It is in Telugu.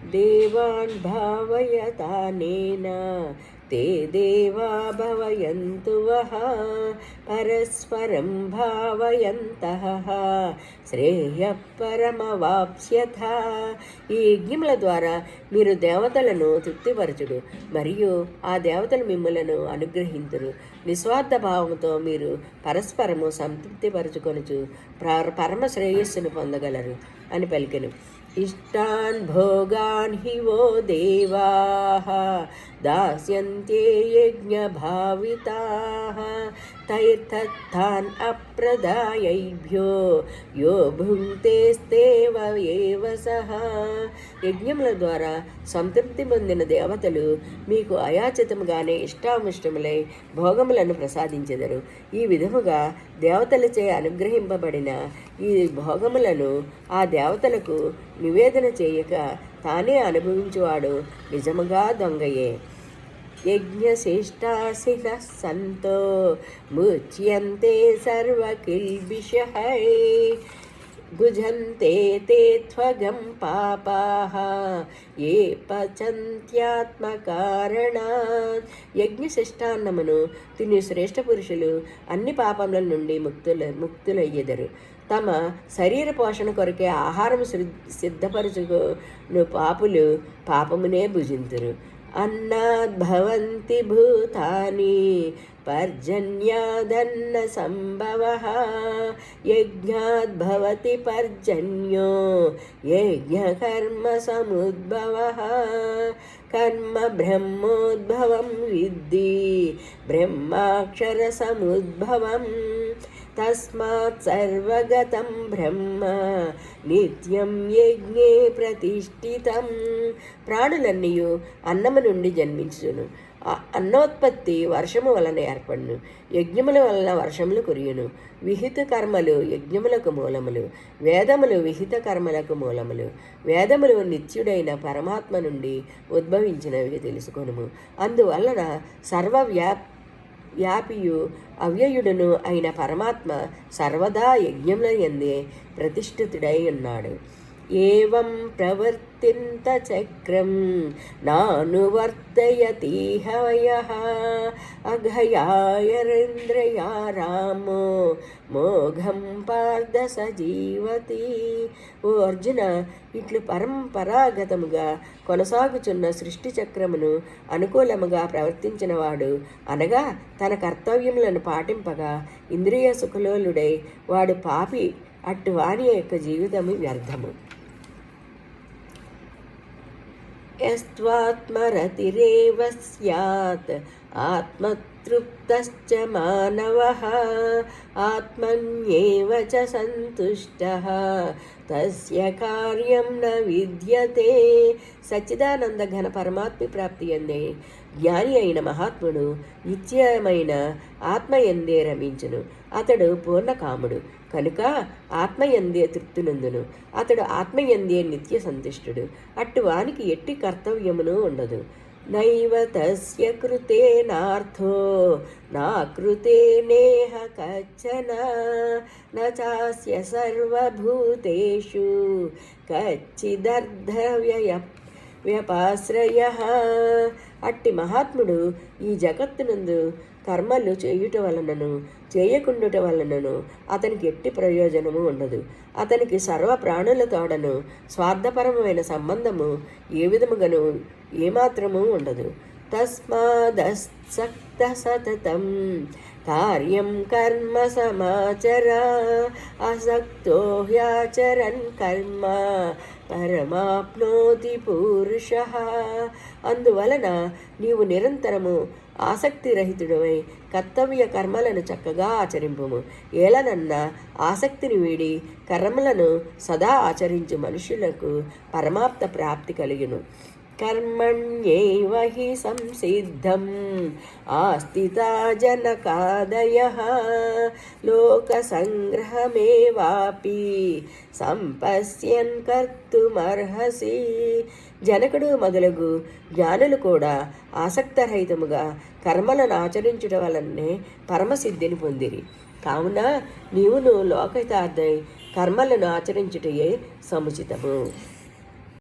देवान् भावयतानेन ते देवा भवयन्तु वः परस्परं भावयन्तः శ్రేయః పరమవాప్స్యథ. ఈ యజ్ఞముల ద్వారా మీరు దేవతలను తృప్తిపరచుడు మరియు ఆ దేవతలు మిమ్మలను అనుగ్రహింతురు. నిస్వార్థ భావంతో మీరు పరస్పరము సంతృప్తిపరచుకొనుచు పరమ శ్రేయస్సును పొందగలరు అని పలికెను. ఇష్టాన్ భోగాన్ హి వో దేవాః దాస్యంతే యజ్ఞభావితాః తైర్తత్తాన్ అప్రదాయైభ్యో యో భుంక్తేస్తేవ ఏవ సహ. యజ్ఞముల ద్వారా సంతృప్తి పొందిన దేవతలు మీకు అయాచితముగానే ఇష్టామిష్టములై భోగములను ప్రసాదించెదరు. ఈ విధముగా దేవతలచే అనుగ్రహింపబడిన ఈ భోగములను ఆ దేవతలకు నివేదన చేయక తానే అనుభవించువాడు నిజముగా దొంగయే. యజ్ఞశిష్టాశినః సంతో ముచ్యంతే సర్వకిల్బిషః భుజంతే తే త్వగం పాపాః ఏ పచంత్యాత్మకారణాత్. యజ్ఞశిష్టాన్నమును తిని శ్రేష్ఠ పురుషులు అన్ని పాపముల నుండి ముక్తులయ్యెదరు. తమ శరీర పోషణ కొరకే ఆహారం సిద్ధపరచును పాపులు పాపమునే భుజింతురు. అన్నాద్భవంతి భూతాని పర్జన్యాదన్న సంభవః యజ్ఞాద్భవతి పర్జన్యో యజ్ఞకర్మ సముద్భవః కర్మ బ్రహ్మోద్భవం విద్ధి బ్రహ్మాక్షర సముద్భవం తస్మాత్ సర్వగతం బ్రహ్మ నిత్యం యజ్ఞే ప్రతిష్ఠితం. ప్రాణులన్నీయు అన్నము నుండి జన్మించును. అన్నోత్పత్తి వర్షము వలన ఏర్పడును. యజ్ఞముల వలన వర్షములు కురియును. విహిత కర్మలు యజ్ఞములకు మూలములు, వేదములు విహిత కర్మలకు మూలములు. వేదములు నిత్యుడైన పరమాత్మ నుండి ఉద్భవించినవి తెలుసుకొనుము. అందువలన వ్యాపియు అవ్యయుడును అయిన పరమాత్మ సర్వదా యజ్ఞముల యందే ప్రతిష్ఠితుడై ఉన్నాడు. ఏవం ప్రవర్తింత చక్రం నానువర్తయతిహ వయః అఘయాయరింద్రయా రామో మోఘం పార్థ సజీవతి. ఓ అర్జున, ఇట్లు పరంపరాగతముగా కొనసాగుచున్న సృష్టి చక్రమును అనుకూలముగా ప్రవర్తించినవాడు అనగా తన కర్తవ్యములను పాటింపగా ఇంద్రియ సుఖలోలుడై వాడు పాపి. అట్టు వాని యొక్క జీవితము వ్యర్థము. యస్త్వాత్మరతిరేవ స్యాత్ ఆత్మతృప్తశ్చ మానవః ఆత్మన్యేవ చ సంతుష్టః తస్య కార్యం న విద్యతే. సచ్చిదానంద ఘన పరమాత్మ ప్రాప్తి ఎందే జ్ఞాని అయిన మహాత్ముడు నిత్యమైన ఆత్మయందే రమించును. అతడు పూర్ణకాముడు కనుక ఆత్మయందే తృప్తినందును. అతడు ఆత్మయందే నిత్య సంతుష్టుడు. అట్టు వానికి ఎట్టి కర్తవ్యమును ఉండదు. నైవ తస్య కృతేనార్థో నా కృతే నేహ కచ్చన నాస్య సర్వభూతేషు కచ్చిదర్ధవ్యపాశ్రయః. అట్టి మహాత్ముడు ఈ జగత్తునందు కర్మలు చేయుట వలనను చేయకుండుట వలనను అతనికి ఎట్టి ప్రయోజనము ఉండదు. అతనికి సర్వ ప్రాణుల తోడను స్వార్థపరమైన సంబంధము ఏ విధముగాను ఏమాత్రము ఉండదు. తస్మాదసక్త సతతం కార్యం కర్మ సమాచర అసక్తో హ్యాచరన్ కర్మ పరమాప్నోతి పురుషః. అందువలన నీవు నిరంతరము ఆసక్తిరహితుడవై కర్తవ్య కర్మలను చక్కగా ఆచరింపుము. ఏలనన్నా ఆసక్తిని వీడి కర్మలను సదా ఆచరించు మనుషులకు పరమాప్త ప్రాప్తి కలిగును. కర్మణ్యేవ హి సంసిద్ధం ఆస్థితా జనకాదయః లోక సంగ్రహమేవాపి సంపశ్యన్ కర్తుమర్హసి. జనకుడు మొదలగు జ్ఞానులు కూడా ఆసక్తరహితముగా కర్మలను ఆచరించుట వలనే పరమసిద్ధిని పొందిరి. కావున నీవును లోకహితార్థై కర్మలను ఆచరించుటయే సముచితము.